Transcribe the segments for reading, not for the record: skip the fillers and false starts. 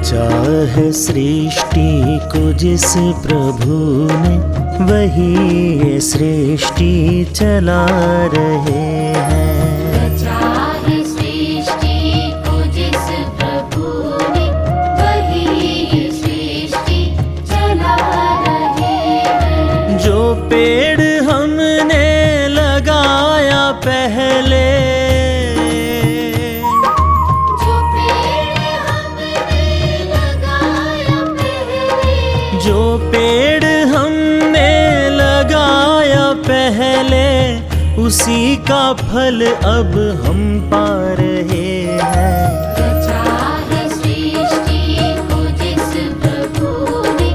रचा है सृष्टि को जिस प्रभु ने, वही ये सृष्टि चला रहे हैं। रचा है सृष्टि को जिस प्रभु ने, वही ये सृष्टि चला रहे हैं। जो पेड़ हमने लगाया पहले, जो पेड़ हमने लगाया पहले, उसी का फल अब हम पा रहे हैं। रचा है सृष्टि को जिस प्रभु ने,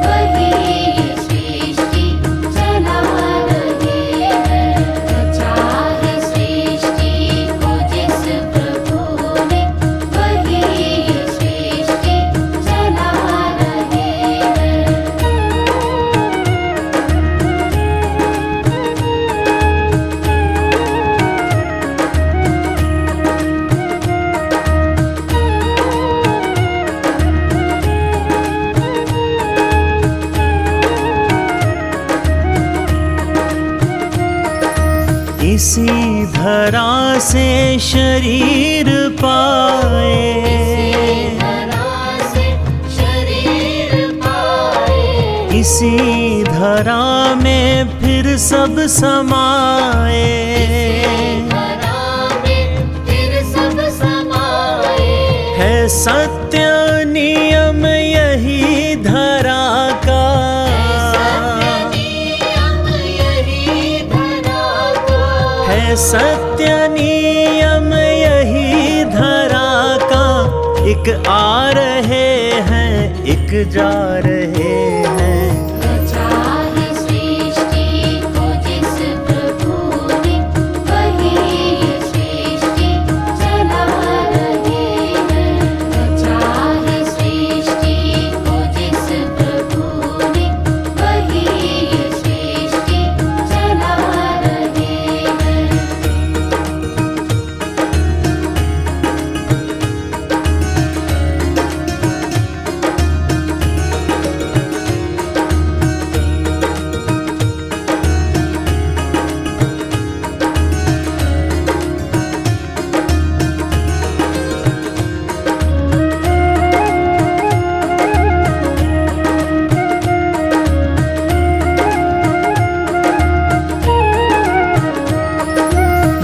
वही ये सृष्टि चला रहे हैं। रचा है सृष्टि को जिस प्रभु ने, वही ये सृष्टि चला रहे हैं। इसी धरा से शरीर पाए, धरा से शरीर पाए, इसी धरा में फिर सब समाए। धरा में फिर सब समाए। है सत्य नियम यही धरा का, सत्य नियम यही धरा का। एक आ रहे हैं, एक जा रहे हैं। रचा है सृष्टि को जिस प्रभु ने, वही ये सृष्टि चला रहे हैं। रचा है सृष्टि को जिस प्रभु ने, वही ये सृष्टि चला रहे हैं।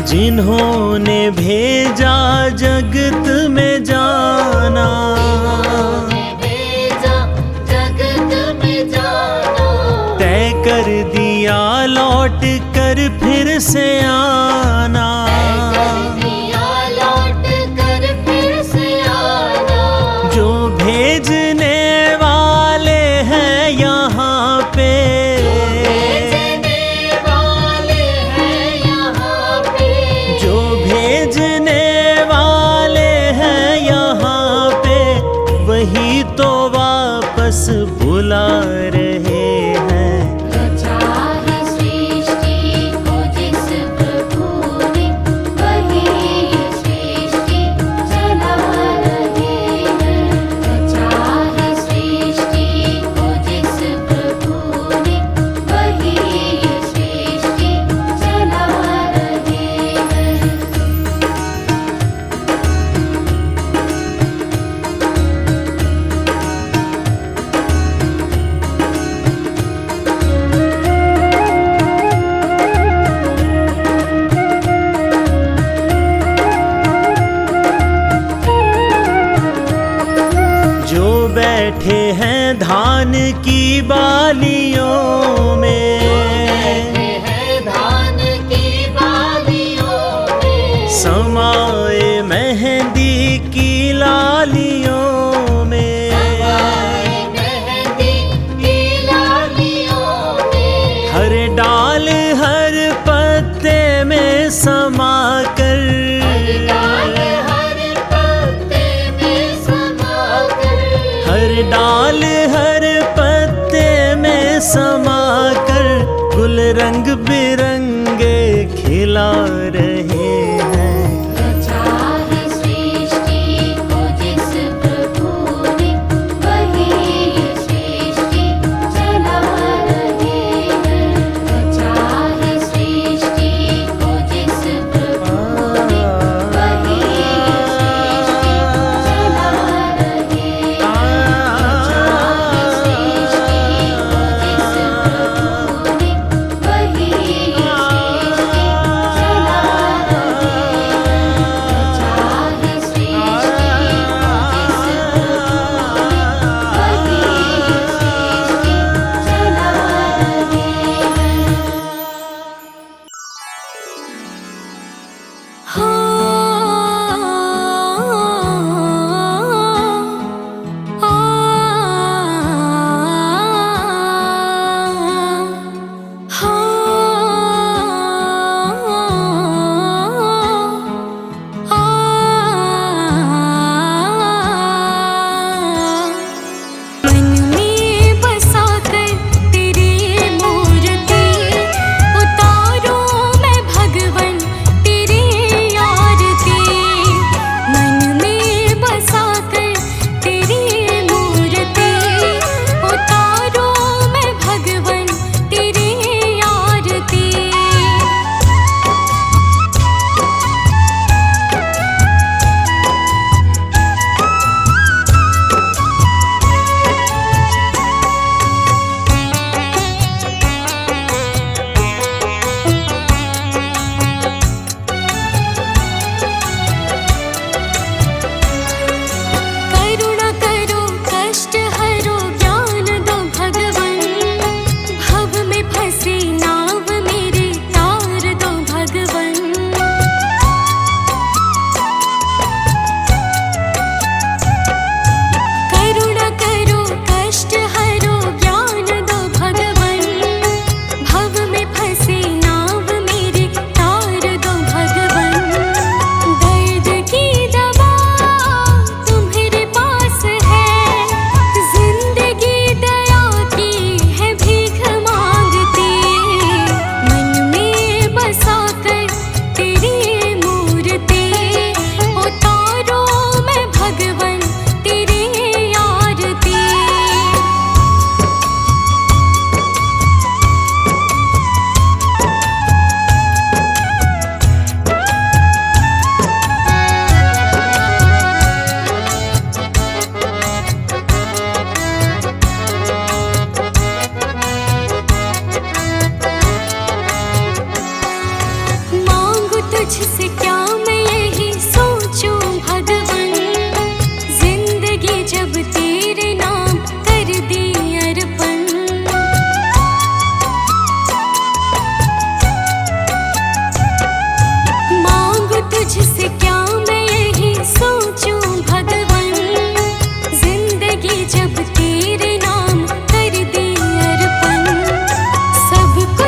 जिन्होंने भेजा जगत में जाना, भेजा जगत में जाना, तय कर दिया लौट कर फिर से आना। दिया लौट कर फिर से आना। जो भेजने वाले हैं यहाँ पे, जो भेजने वाले हैं यहाँ पे, वही तो वापस बुला रहे हैं। रचा है सृष्टि को जिस प्रभु ने, वही ये सृष्टि चला रहे हैं। रचा है सृष्टि को जिस प्रभु ने, वही ये सृष्टि चला रहे हैं। जो बैठे हैं धान की बालियों में, है धान की बालियों में, समाए मेहंदी की लालियों में। मेहंदी की लालियों में, हर डाल हर पत्ते में समा कर, हर पत्ते में समा कर, हर डाल हर पत्ते में समा कर, गुल रंग बिरंगे खिला रहे हैं। रचा है सृष्टि को जिस प्रभु ने,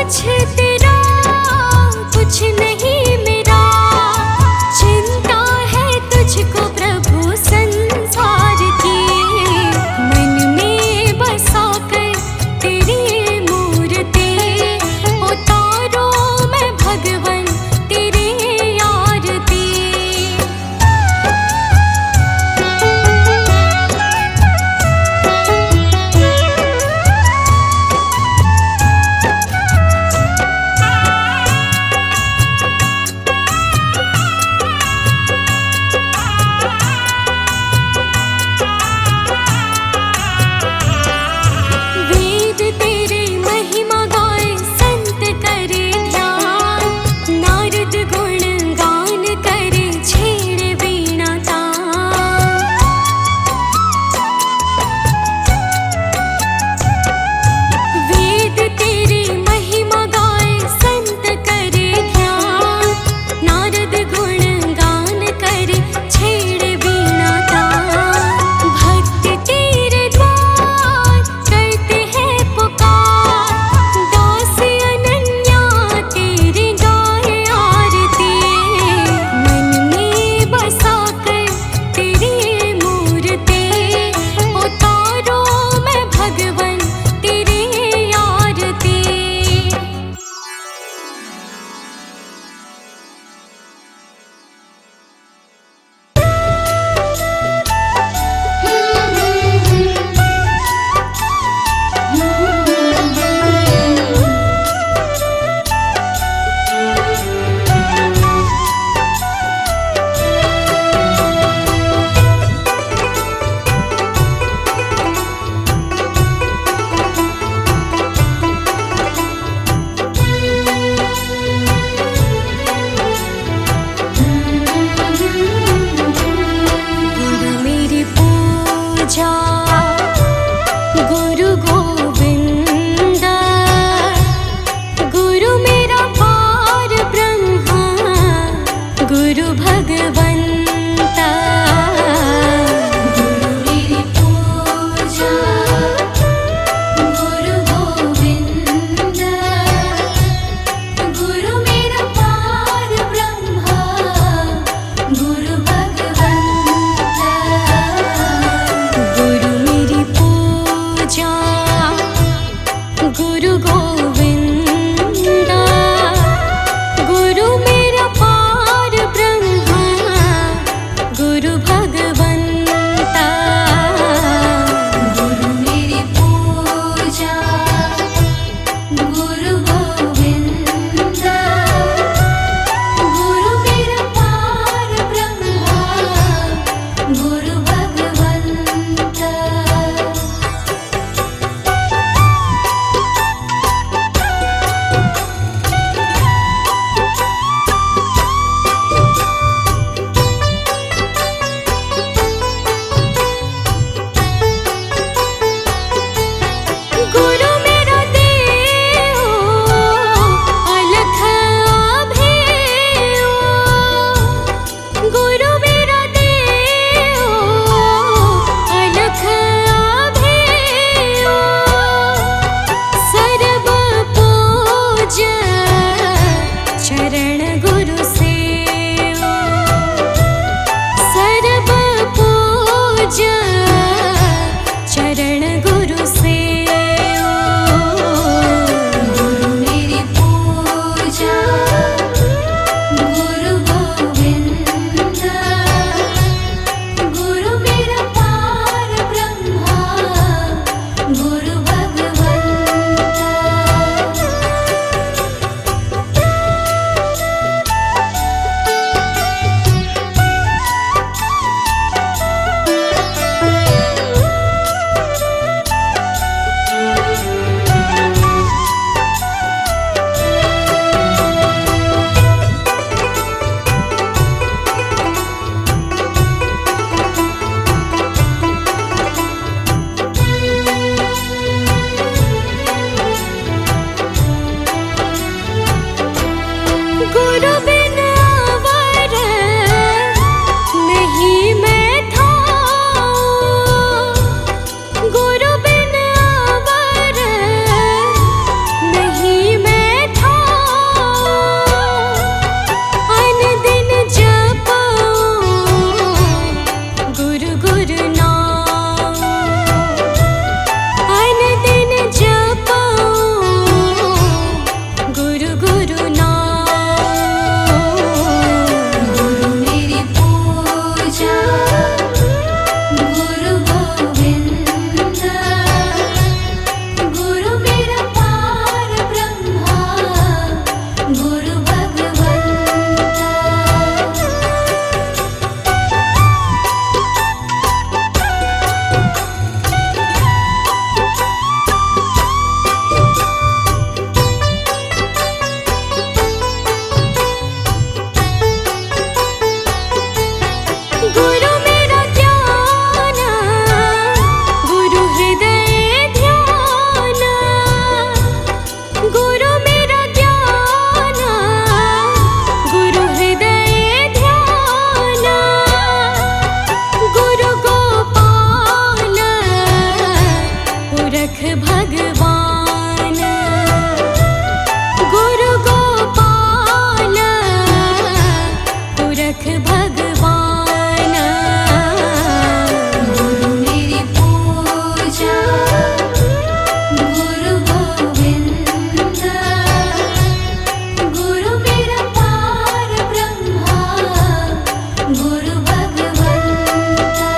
कुछ तेरा कुछ नहीं मेरा। गुरु भगवंता गुरु मेरी पूजा गुरु गोविंद गुरु मेरा पार ब्रह्मा गुरु भगवंता गुरु मेरी पूजा गुरु गोविंदा गुरु मेरा पार ब्रह्मा गुरु भगवंता गुरु मेरी पूजा गुरु गोविंदा गुरु मेरा पार ब्रह्मा गुरु भगवंता गुरु मेरा देव अलख अभेयो गुरु मेरा देव अलख अभेयो सर्व पूज चरण गुरु सेवो सर्व पूज चरण गुरु सेवो गुरु मेरी पूजा गुरु गोविंदा गुरु मेरा पार ब्रह्मा गुरु भगवंता गुरु बिन अवर नहीं मैं थाऊं गुरु बिन अवर नहीं मैं थाऊं अन दिन जपूं गुरु गुरु नाम अन दिन जपूं गुरु गुरु नाम गुरु मेरी पूजा गुरु गोविंदा गुरु मेरा पार ब्रह्मा गुरु भगवंता गुरु मेरा ध्यान गुरु हृदय ध्यान गुरु मेरा ध्यान गुरु हृदय ध्यान गुरु गोपाल पुरख भगवान गुरु गोपाल पुरख भगवान गुरु मेरी पूजा गुरु गोविंदा गुरु मेरा पार ब्रह्मा गुरु भगवंता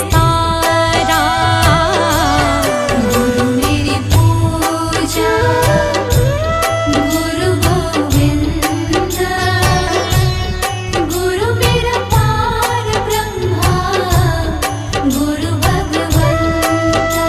विस्तारा। गुरु मेरी पूजा गुरु गोविंद, गुरु मेरा पार ब्रह्मा गुरु भगवंता।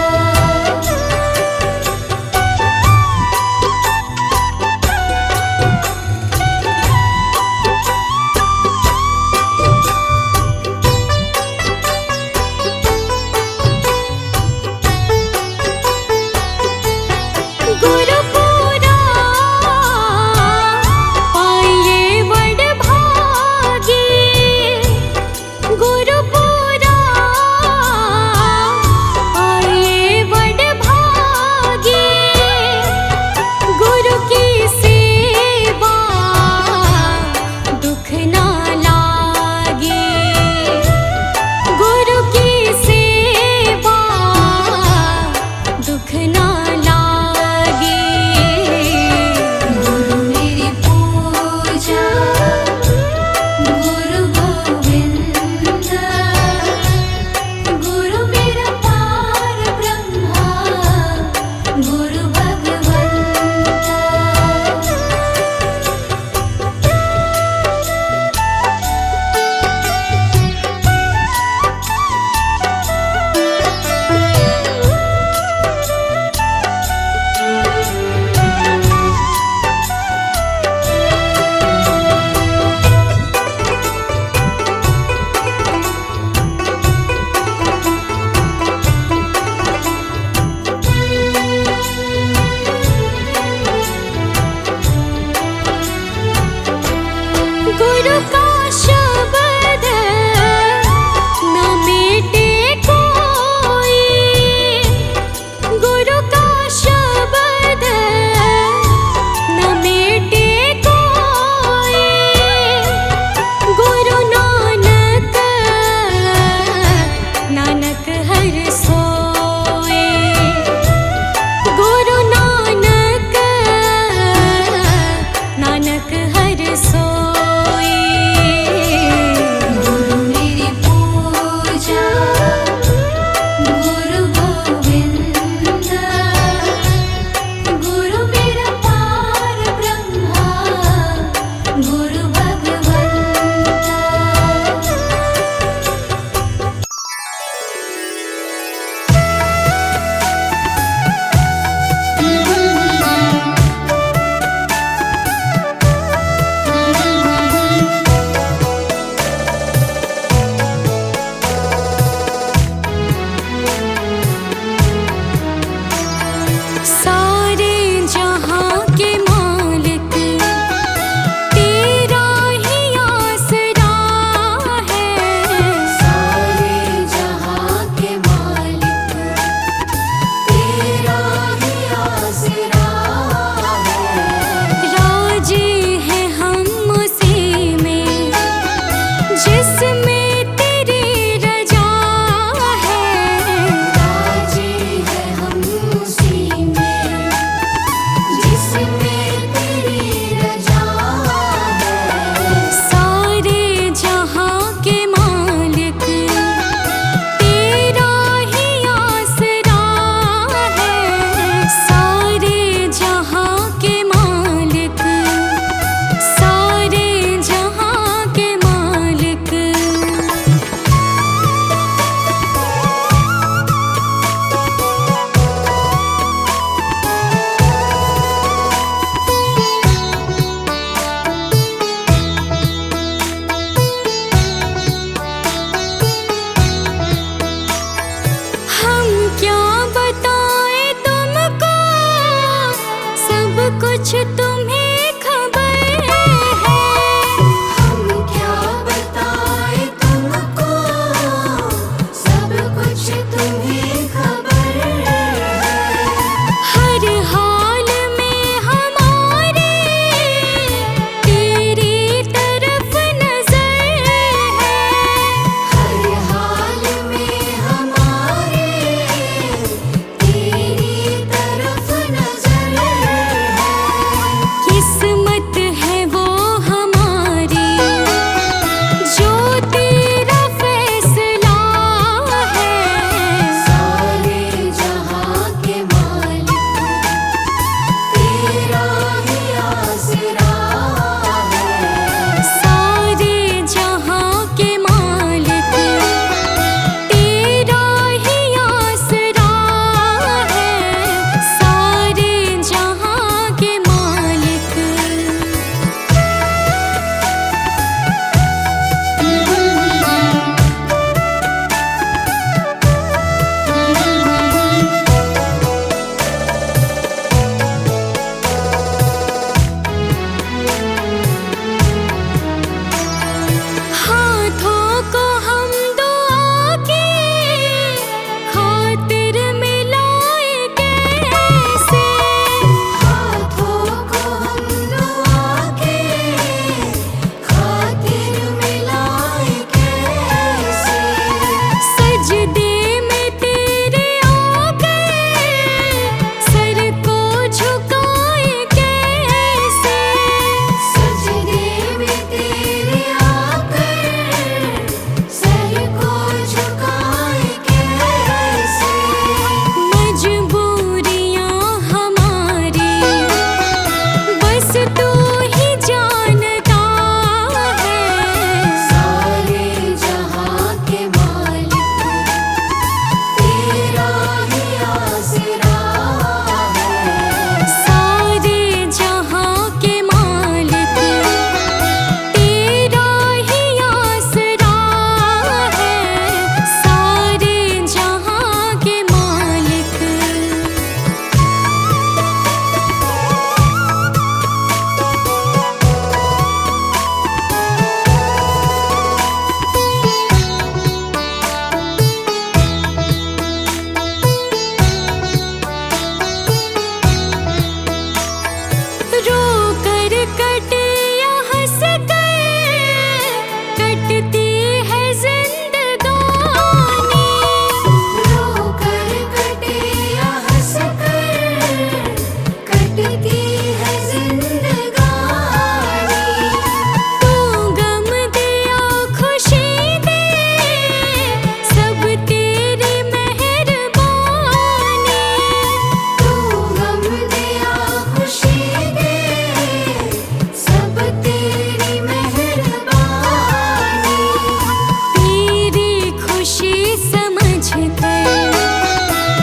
समझकर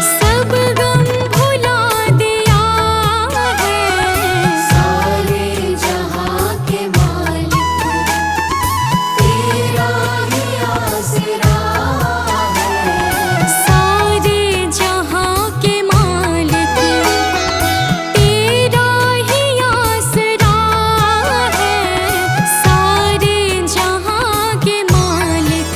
सब गम भुला दिया है। सारे जहां के मालिक तेरा ही आसरा है। सारे जहां के मालिक तेरा ही आसरा है। सारे जहां के मालिक।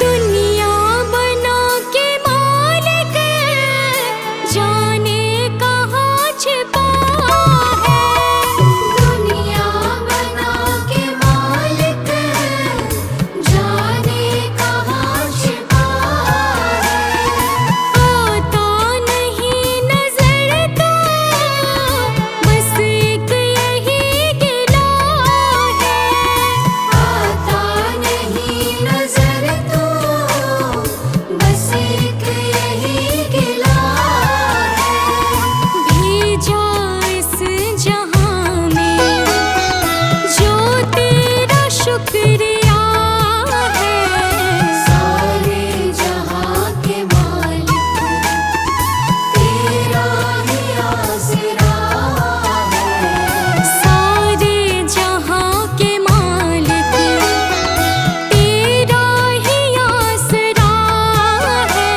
दुनिया बना के मालिक जाने कहाँ छिपा है। दुनिया बना के मालिक जाने कहाँ छिपा है। आता नहीं नजर तो बस एक यही गिला है। आता नहीं नजर तो बस एक यही गिला है। भेजा इस जहां में जो तेरा शुक्रिया है। सारे जहां के मालिक तेरा ही आसरा है। सारे जहां के मालिक तेरा ही आसरा है।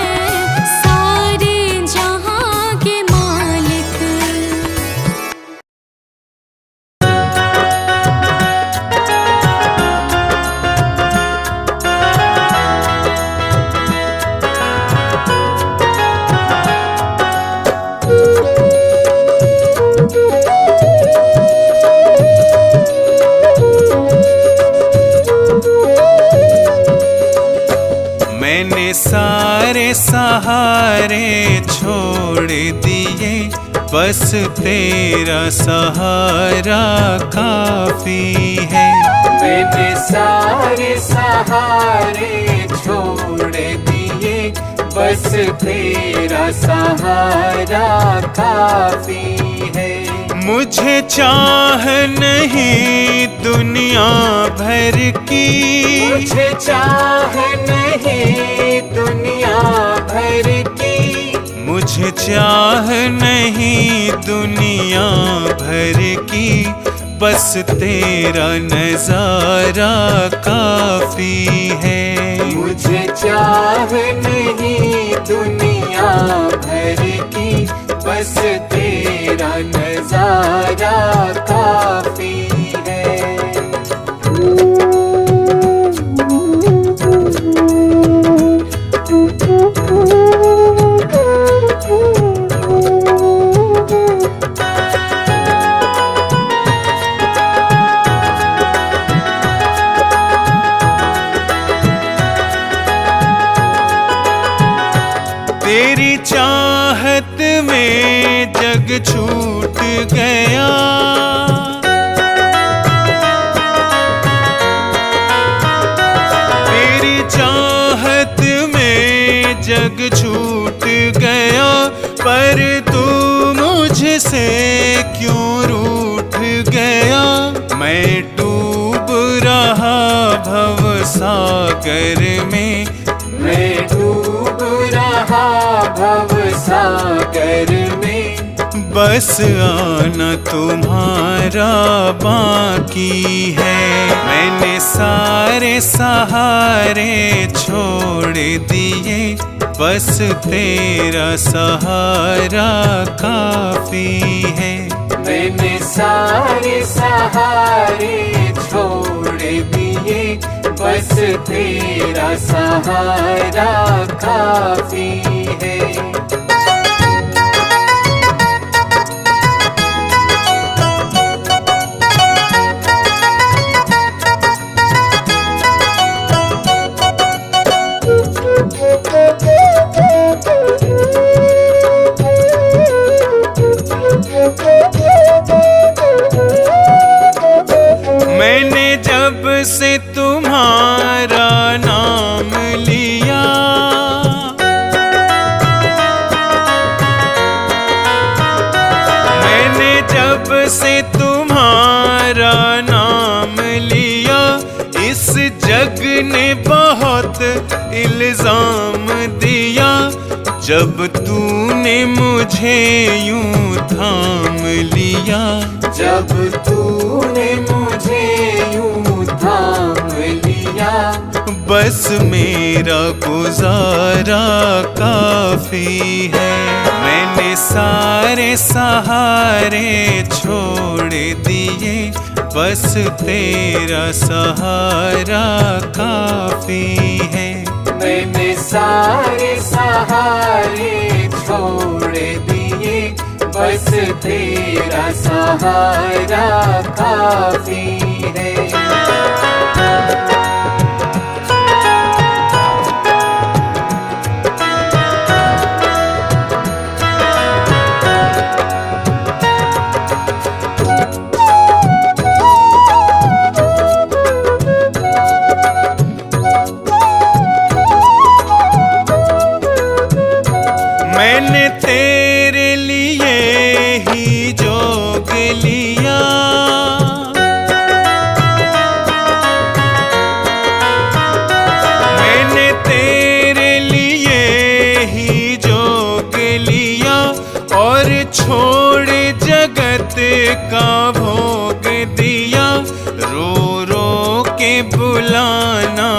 सारे जहां के मालिक। मैंने सारे सहारे छोड़ दिए, बस तेरा सहारा काफी है। मैंने सारे सहारे छोड़ दिए, बस तेरा सहारा काफी है। मुझे चाह नहीं दुनिया भर की, मुझे चाह नहीं दुनिया भर की, मुझे चाह नहीं दुनिया भर की, बस तेरा नजारा काफी है। मुझे चाह नहीं दुनिया भर की, बस तेरा नजारा काफी है। तेरी चाहत में जग छूट गया, तेरी चाहत में जग छूट गया, पर तू मुझसे क्यों रूठ गया। मैं डूब रहा भव सागर में, मैं डूब रहा भव सागर में, बस आना तुम्हारा बाकी है। मैंने सारे सहारे छोड़ दिए, बस तेरा सहारा काफी है। मैंने सारे सहारे छोड़ दिए, बस तेरा सहारा काफी है। मैंने जब से तुम्हारा तूने बहुत इल्जाम दिया, जब तूने मुझे यूं थाम लिया, जब तूने मुझे यूं थाम लिया, बस मेरा गुजारा काफी है। मैंने सारे सहारे छोड़ दिए, बस तेरा सहारा काफी है। मैंने सारे सहारे छोड़ दिए, बस तेरा सहारा काफी है। मैंने तेरे लिए ही जोग लिया, मैंने तेरे लिए ही जोग लिया, और छोड़ जगत का भोग दिया। रो रो के बुलाना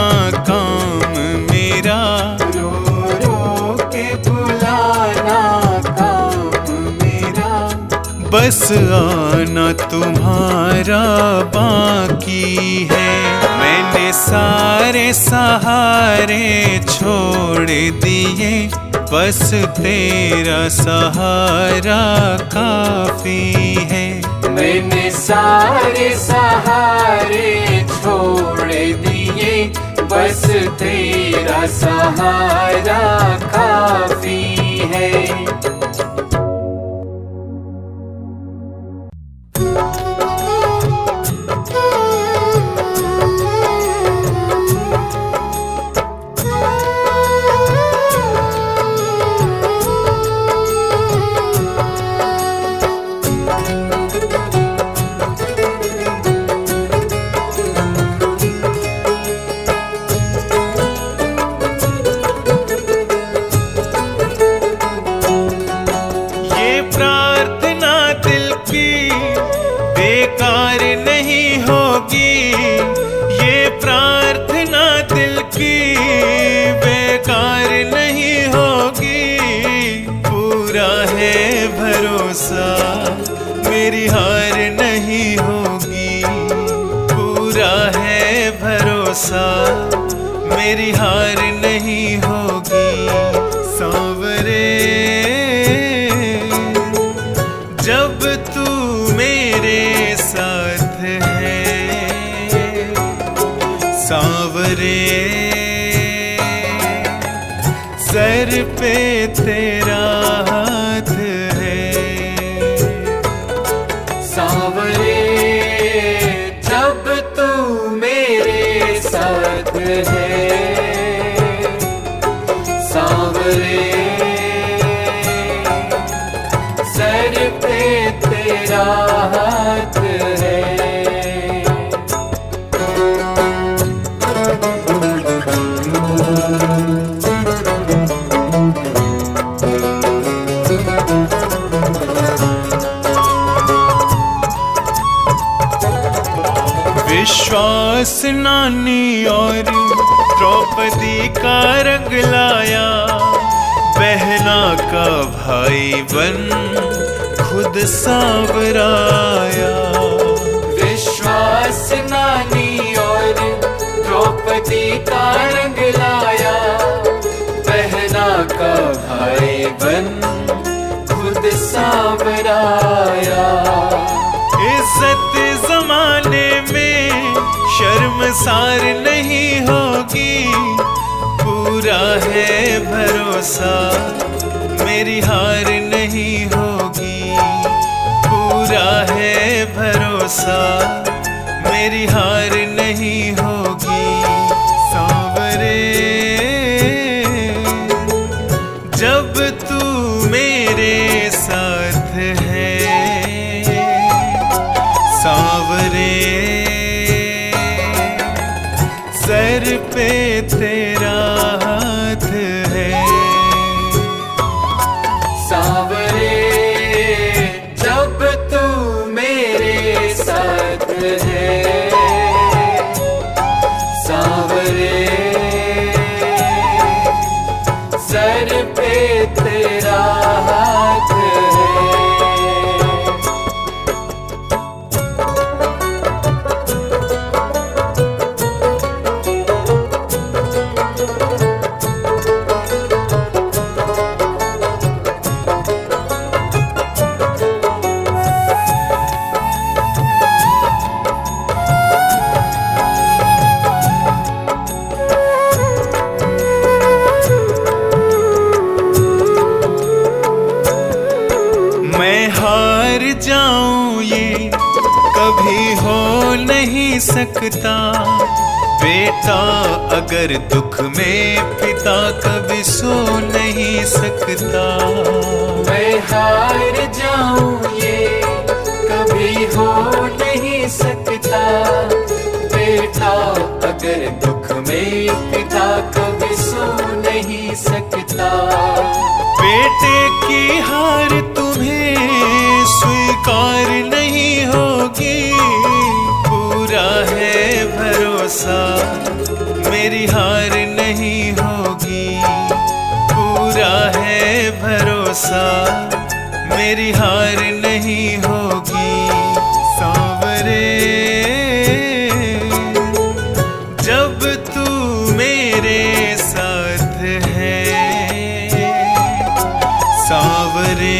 काम मेरा, रो रो के बुलाना काम मेरा, बस आना तुम्हारा बाकी है। मैंने सारे सहारे छोड़ दिए, बस तेरा सहारा काफी है। मैंने सारे सहारे छोड़ दिए, बस तेरा सहारा काफी है। बेकार नहीं होगी, ये प्रार्थना दिल की बेकार नहीं होगी। पूरा है भरोसा मेरी हार नहीं होगी, पूरा है भरोसा मेरी हार नहीं होगी। सांवरे जब तू मेरे साथ है, सांवरे सर पे तेरा हाथ है। सांवरे जब तू मेरे साथ है, सांवरे सर पे तेरा हाथ है। विश्वास नानी और द्रौपदी का रंग लाया, बहना का भाई बन खुद सांवराया। विश्वास नानी और द्रौपदी का रंग लाया, बहना का भाई बन खुद सांवराया। इज्जत जमाने में शर्मसार नहीं होगी, पूरा है भरोसा मेरी हार नहीं होगी, पूरा है भरोसा मेरी हार नहीं होगी। सांवरे जब तू मेरे साथ है, सांवरे सर पे तेरा हाथ है। सांवरे जब तू मेरे साथ है, सांवरे सर पे तेरा हाथ है। मैं हार जाऊं ये कभी हो नहीं सकता, बेटा अगर दुख में पिता कभी सो नहीं सकता। मैं हार जाऊं ये कभी हो नहीं सकता, बेटा अगर दुख में पिता कभी सो नहीं सकता। बेटे की हार तुम्हें स्वीकार नहीं होगी, पूरा है भरोसा मेरी हार नहीं होगी, पूरा है भरोसा मेरी हार नहीं होगी। सांवरे जब तू मेरे साथ है, सांवरे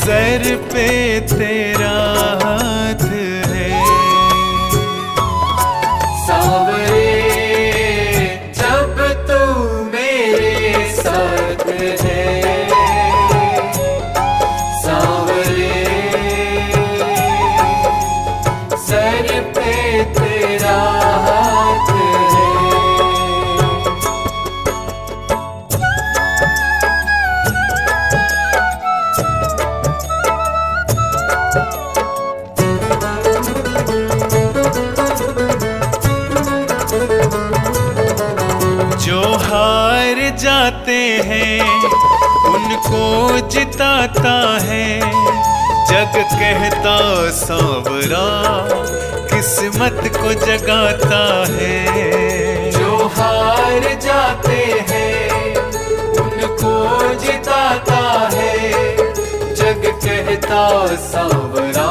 सर पे तेरा हाथ है। सांवरे जब तू मेरे साथ है, सांवरे सर पे तेरा हाथ है। जो हार जाते हैं उनको जिताता है, जग कहता सांवरा किस्मत को जगाता है। जो हार जाते हैं उनको जिताता है, जग कहता सांवरा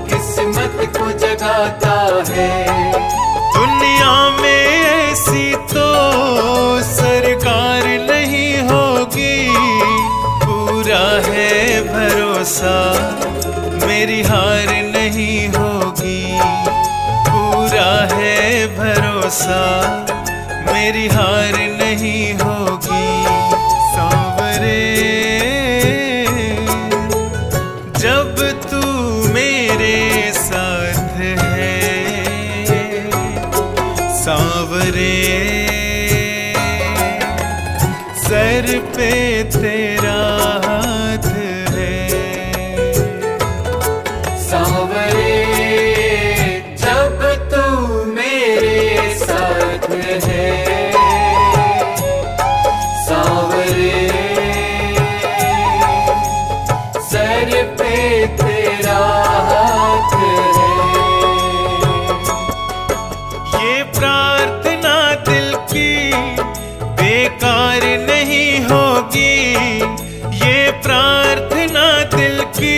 किस्मत को जगाता है। दुनिया में ऐसी तो सरकार नहीं होगी, पूरा है भरोसा मेरी हार नहीं होगी, पूरा है भरोसा मेरी हार नहीं होगी। सांवरे जब तू मेरे साथ है, सांवरे सर पे तेरा हाथ है। सांवरे जब तू मेरे साथ है, सांवरे सर पे तेरा हाथ है। ये प्रार्थना दिल की बेकार नहीं होगी, ये प्रार्थना दिल की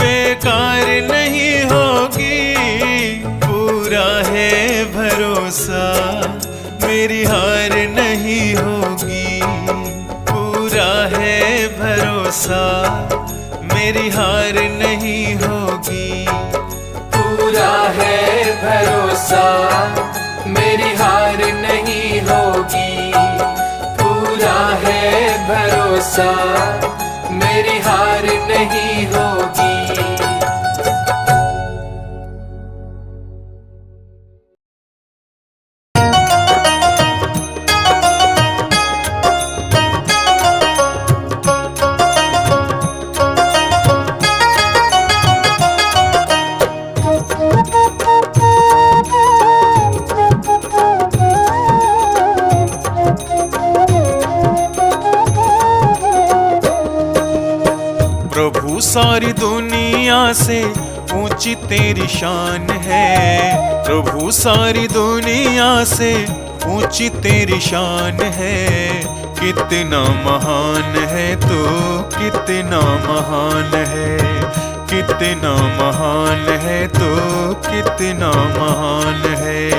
बेकार नहीं होगी, पूरा है भरोसा मेरी हार नहीं होगी, पूरा है भरोसा मेरी हार नहीं होगी, पूरा है भरोसा मेरी हार नहीं होगी, पूरा है भरोसा मेरी हार नहीं होगी। से ऊंची तेरी शान है। प्रभु सारी दुनिया से ऊंची तेरी शान है। कितना महान है तू, कितना महान है, कितना महान है तू, कितना महान है।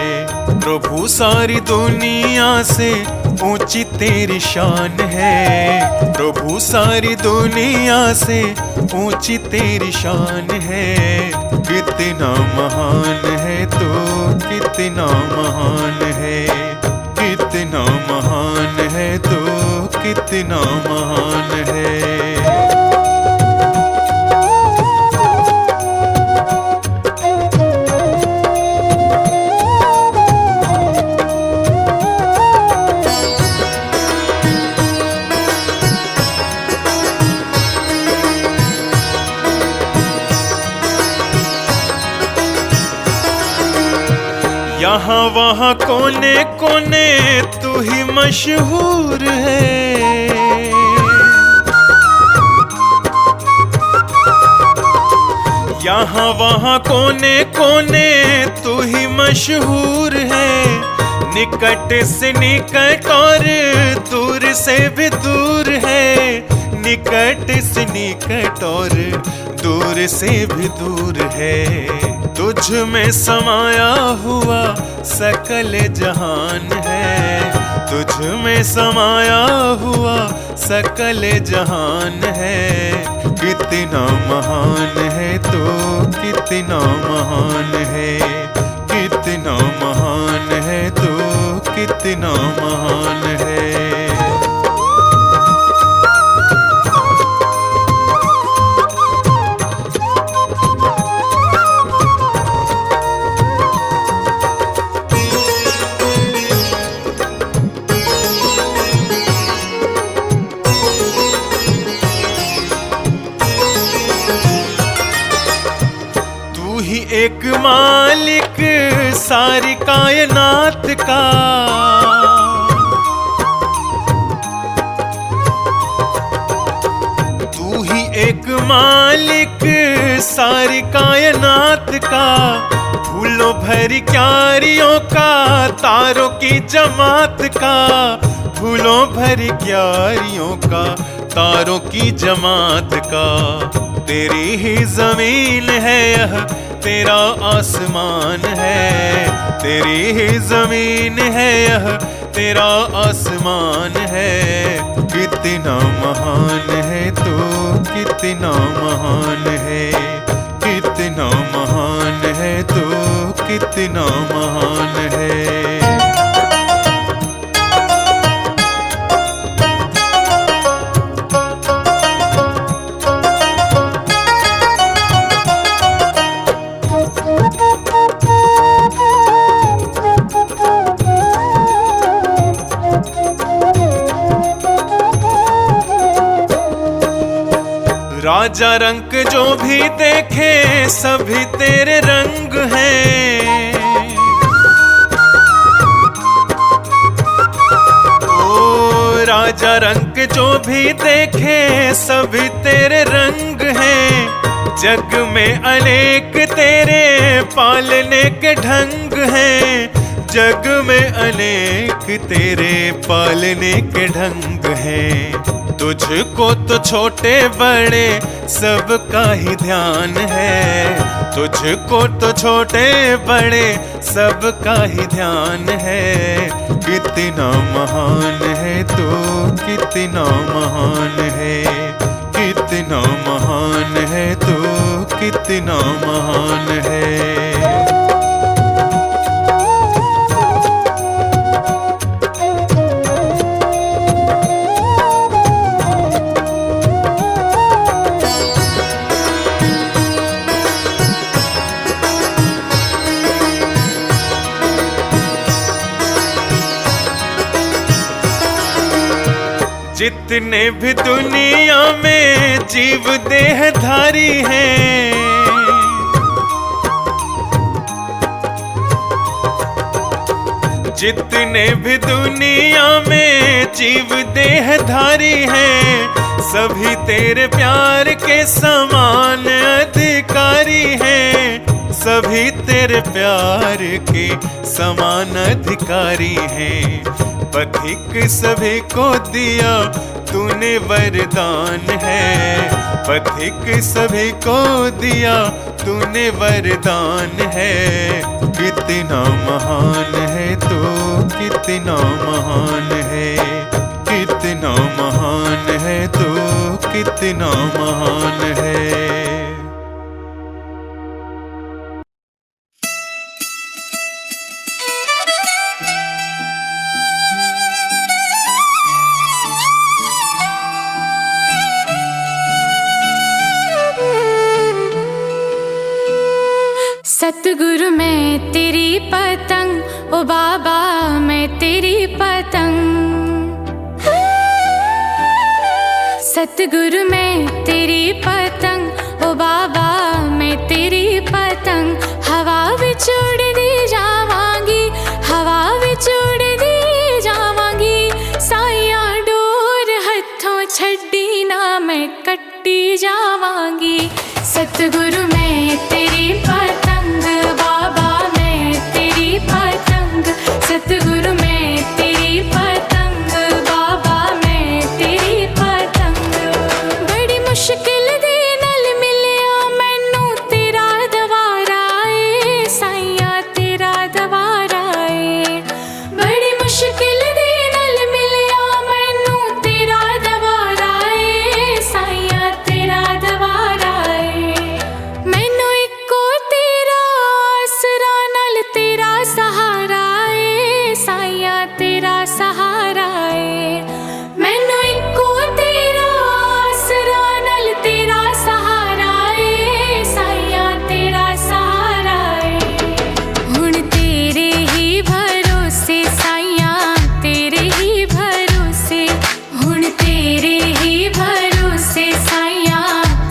प्रभु सारी दुनिया से ऊंची तेरी शान है। प्रभु सारी दुनिया से ऊंची तेरी शान है। कितना महान है तू, कितना महान है, कितना महान है तू, कितना महान है। यहाँ वहाँ कोने कोने तू ही मशहूर है। यहाँ वहाँ कोने कोने तू ही मशहूर है। निकट से निकट और दूर से भी दूर है। निकट से निकट और दूर से भी दूर है। तुझ में समाया हुआ सकल जहान है। तुझ में समाया हुआ सकल जहान है। कितना महान है तो, कितना महान है, कितना महान है तो, कितना महान है। एक मालिक सारी कायनात का। तू ही एक मालिक सारी कायनात का। फूलों भरी क्यारियों का, तारों की जमात का। फूलों भरी क्यारियों का, तारों की जमात का। तेरी ही जमीन है यह, तेरा आसमान है। तेरी ही जमीन है यह, तेरा आसमान है। कितना महान है तो, कितना महान है, कितना महान है तो, कितना महान है। राजा रंग जो भी देखे सभी तेरे रंग हैं। ओ राजा रंग जो भी देखे सभी तेरे रंग हैं। जग में अनेक तेरे पालने के ढंग हैं। जग में अनेक तेरे पालने के ढंग हैं। तुझको तो छोटे बड़े सबका ही ध्यान है। तुझको तो छोटे बड़े सबका ही ध्यान है। कितना महान है तो, कितना महान है, कितना महान है तो, कितना महान है। जितने भी दुनिया में जीव देहधारी हैं। जितने भी दुनिया में जीव देहधारी हैं। सभी तेरे प्यार के समान अधिकारी अधिकारी हैं, सभी तेरे प्यार के समान अधिकारी हैं। पथिक सभी को दिया तूने वरदान है, पथिक सभी को दिया तूने वरदान है। कितना महान है तू, कितना महान है, कितना महान है तू, कितना महान है। सतगुरु मैं तेरी पतंग, ओ बाबा मैं तेरी पतंग। सतगुरु मैं तेरी पतंग, ओ बाबा मैं तेरी पतंग। हवा विच उड़दी जावांगी, हवा विच उड़दी जावांगी। साइया डोर हथों छड्डी ना मैं कट्टी जावांगी। सतगुरु मैं तेरी पतंग, बाबा मैं तेरी पतंग। सतगुरु मैं तेरी पतंग, बाबा मैं तेरी पतंग। बड़ी मुश्किल दे नाल मिलिया मैनू तेरा दवारा ए, साइया तेरा दवारा ए। बड़ी मुश्किल दे नाल मिलिया मैनू तेरा दवारा ए, साइया तेरा दवारा ए। मैनू इको तेरा आसरा नाल तेरा सहारा ए, साइया तेरा सहारा ए। मैनू इको तेरा आसरा नाल तेरा सहारा ए, साइया तेरा सहारा ए। हुण तेरे ही भरोसे साइया, तेरे ही भरोसे। हुण तेरे ही भरोसे साइया,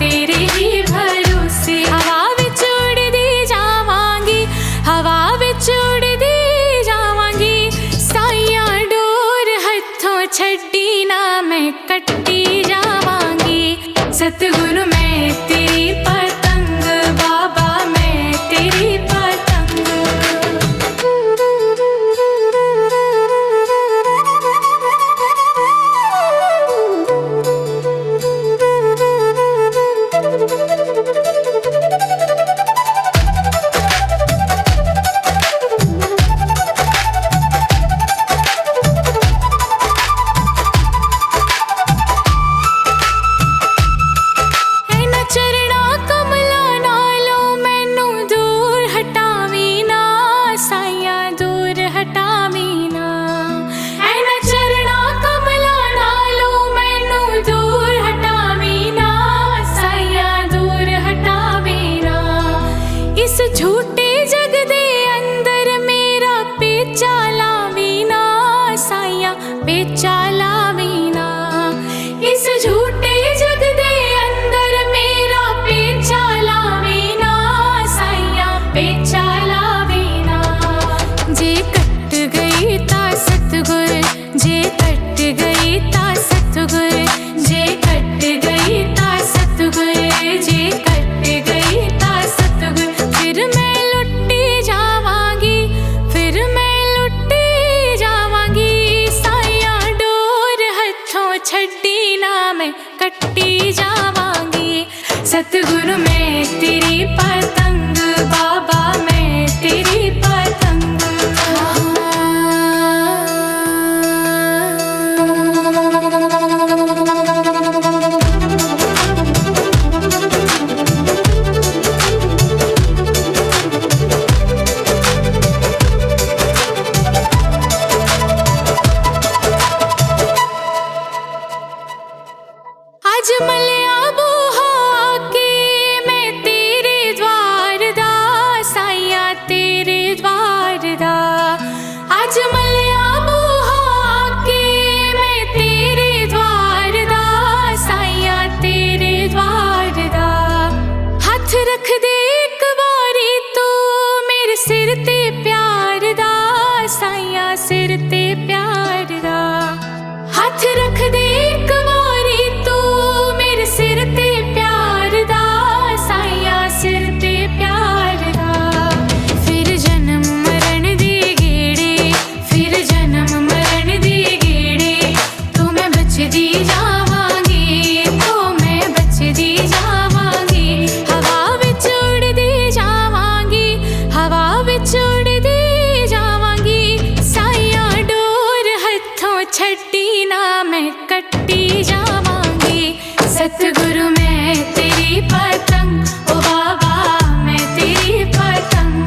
तेरे ही भरोसे। हवा विच उड़दी जावांगी, हवा विच उड़दी जावांगी। साइया डोर हथों छड्डी ना मैं कट्टी जावांगी। सतगुरु मैं तेरी पतंग, बाबा मैं तेरी पतंग। ऐना चरणा कट्टी जावांगी। सतगुरु मैं तेरी पतंग, ओ बाबा मैं तेरी पतंग।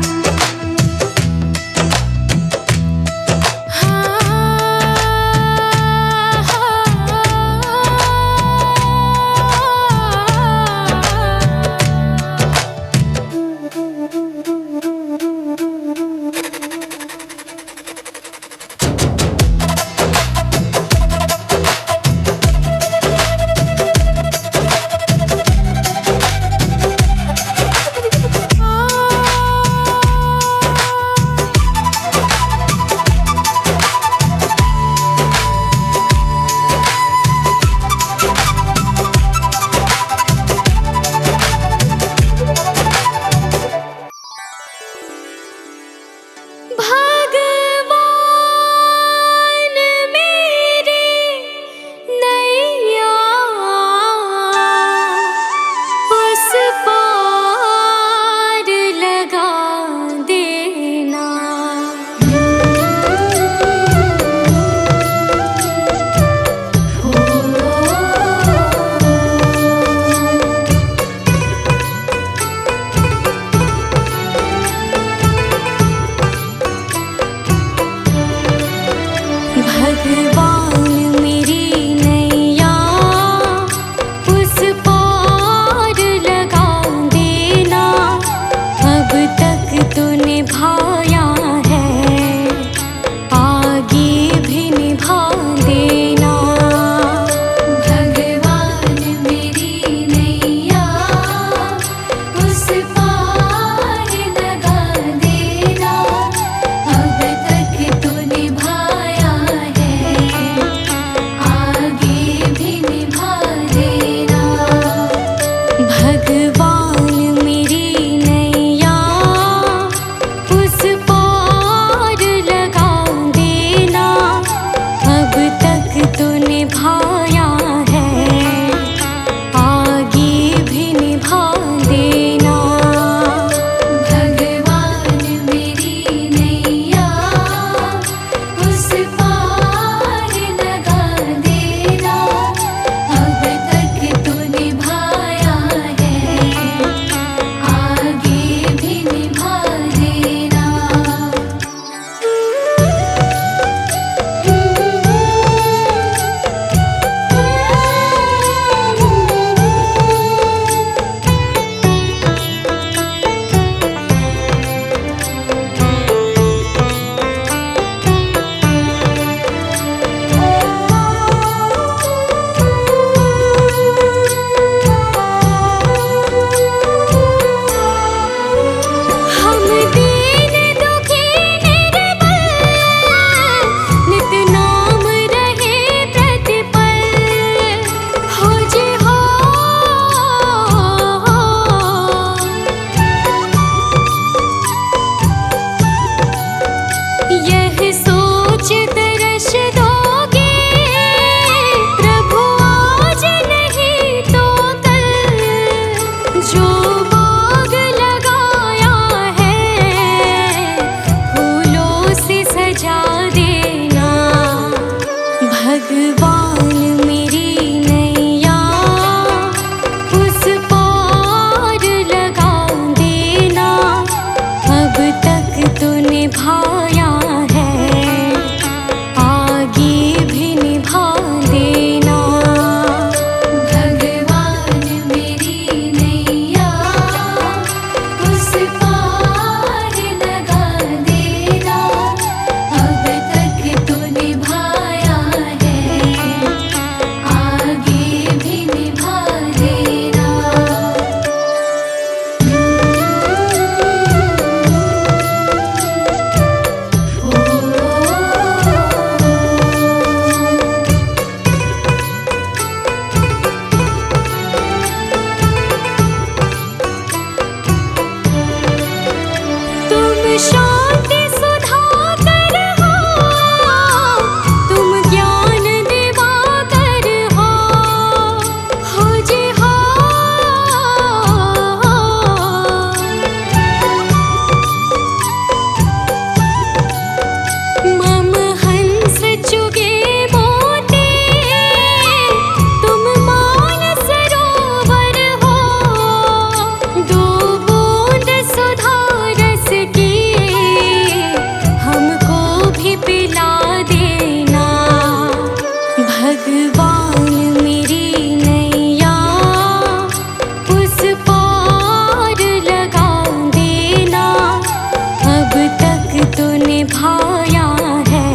निभाया है,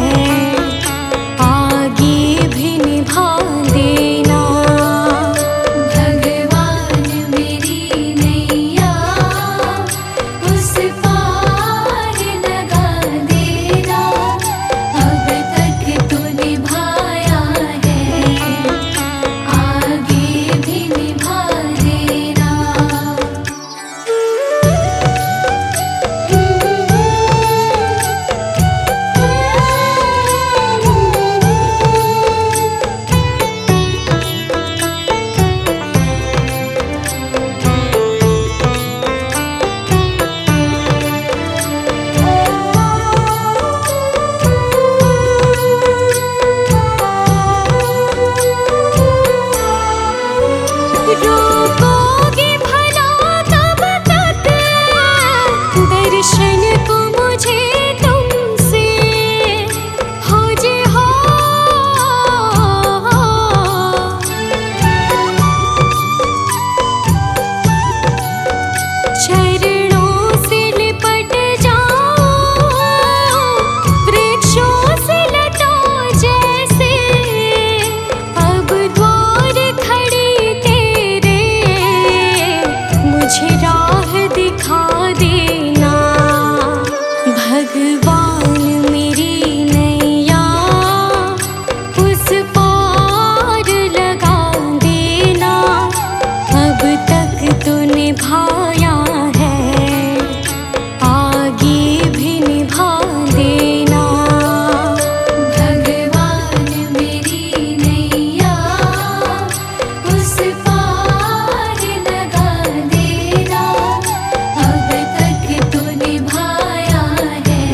आगे भी निभा देना। भगवान मेरी नैया उस पार लगा देना, अब तक तो निभाया है, आगे भी निभा देना। रोकोगे भला कब तक दर्शन को मुझे तुमसे, हो जे हो चरणों से लिपट जाओ, वृक्षों से लताओं जैसे, अब द्वार खड़ी तेरे, मुझे राह दिखा देना। भगवान मेरी नैया उस पार लगा देना, अब तक तो निभाया है, आगे भी निभा देना। भगवान मेरी नैया उस पार लगा देना, अब तक तो निभाया है,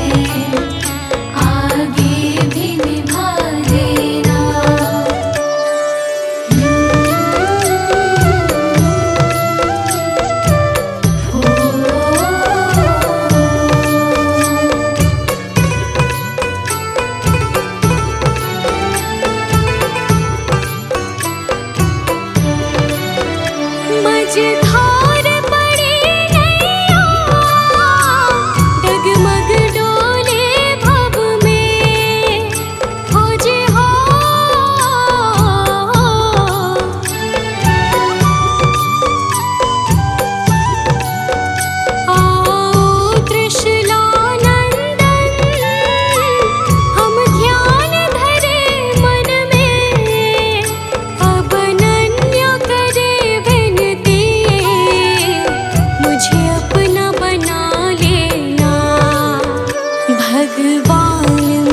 आगे भी निभा देना। मझधार पड़ी नैया, डगमग डोले भव में, हो जे हो आओ त्रिशूलानंदन, हम ध्यान धरे मन में, अब अनन्य करे विनती, मुझे अपना बना लेना। भगवान